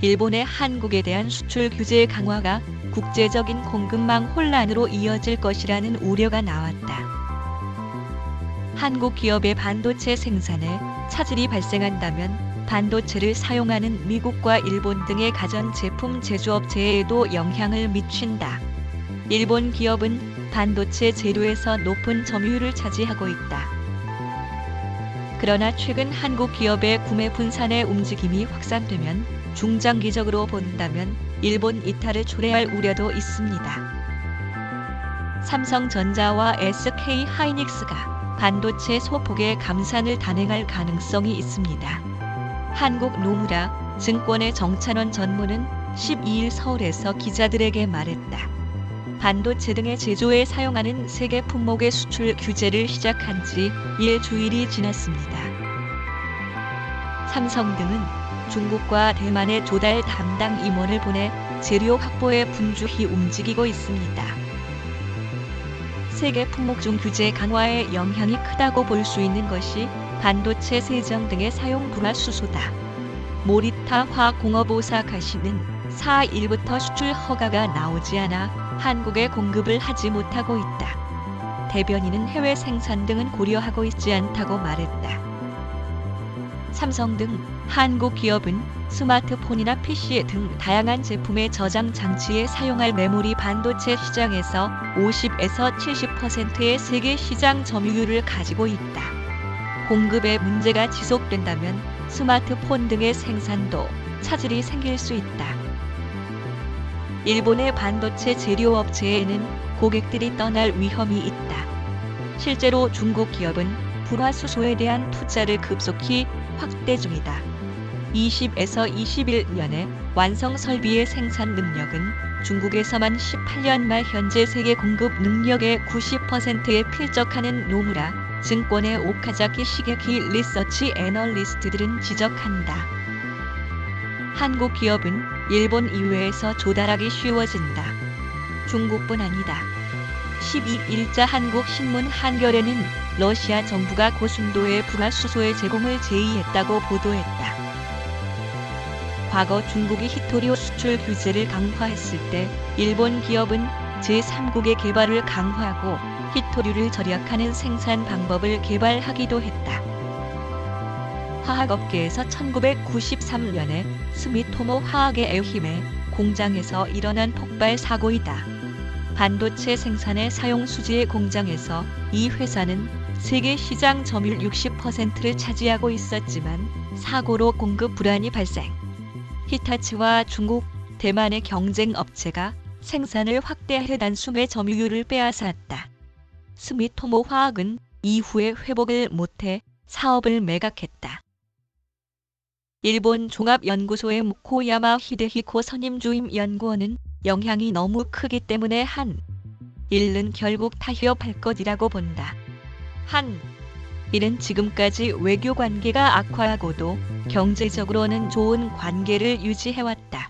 일본의 한국에 대한 수출 규제 강화가 국제적인 공급망 혼란으로 이어질 것이라는 우려가 나왔다. 한국 기업의 반도체 생산에 차질이 발생한다면 반도체를 사용하는 미국과 일본 등의 가전제품 제조업체에도 영향을 미친다. 일본 기업은 반도체 재료에서 높은 점유율을 차지하고 있다. 그러나 최근 한국 기업의 구매 분산의 움직임이 확산되면 중장기적으로 본다면 일본 이탈을 초래할 우려도 있습니다. 삼성전자와 SK하이닉스가 반도체 소폭의 감산을 단행할 가능성이 있습니다. 한국 노무라 증권의 정찬원 전무는 12일 서울에서 기자들에게 말했다. 반도체 등의 제조에 사용하는 세계 품목의 수출 규제를 시작한 지 일주일이 지났습니다. 삼성 등은 중국과 대만에 조달 담당 임원을 보내 재료 확보에 분주히 움직이고 있습니다. 세계 품목 중 규제 강화의 영향이 크다고 볼 수 있는 것이 반도체 세정 등의 사용 불화수소다. 모리타 화공업 오사카시는 4일부터 수출 허가가 나오지 않아 한국에 공급을 하지 못하고 있다. 대변인은 해외 생산 등은 고려하고 있지 않다고 말했다. 삼성 등 한국 기업은 스마트폰이나 PC 등 다양한 제품의 저장 장치에 사용할 메모리 반도체 시장에서 50에서 70%의 세계 시장 점유율을 가지고 있다. 공급에 문제가 지속된다면 스마트폰 등의 생산도 차질이 생길 수 있다. 일본의 반도체 제조업체에는 고객들이 떠날 위험이 있다. 실제로 중국 기업은 불화수소에 대한 투자를 급속히 확대 중이다. 20에서 21년에 완성 설비의 생산 능력은 중국에서만 18년 말 현재 세계 공급 능력의 90%에 필적하는 노무라 증권의 오카자키 시게키 리서치 애널리스트들은 지적한다. 한국 기업은 일본 이외에서 조달하기 쉬워진다. 중국뿐 아니다. 12일자 한국신문 한겨레는 러시아 정부가 고순도의 불화수소의 제공을 제의했다고 보도했다. 과거 중국이 히토리오 수출 규제를 강화했을 때 일본 기업은 제3국의 개발을 강화하고 히토류를 절약하는 생산 방법을 개발하기도 했다. 화학업계에서 1993년에 스미토모 화학의 에힘에 공장에서 일어난 폭발 사고이다. 반도체 생산에 사용 수지의 공장에서 이 회사는 세계 시장 점유율 60%를 차지하고 있었지만 사고로 공급 불안이 발생. 히타치와 중국, 대만의 경쟁 업체가 생산을 확대해 단숨에 점유율을 빼앗았다. 스미토모 화학은 이후에 회복을 못해 사업을 매각했다. 일본 종합연구소의 무코야마 히데히코 선임주임 연구원은 영향이 너무 크기 때문에 일은 결국 타협할 것이라고 본다. 일은 지금까지 외교 관계가 악화하고도 경제적으로는 좋은 관계를 유지해왔다.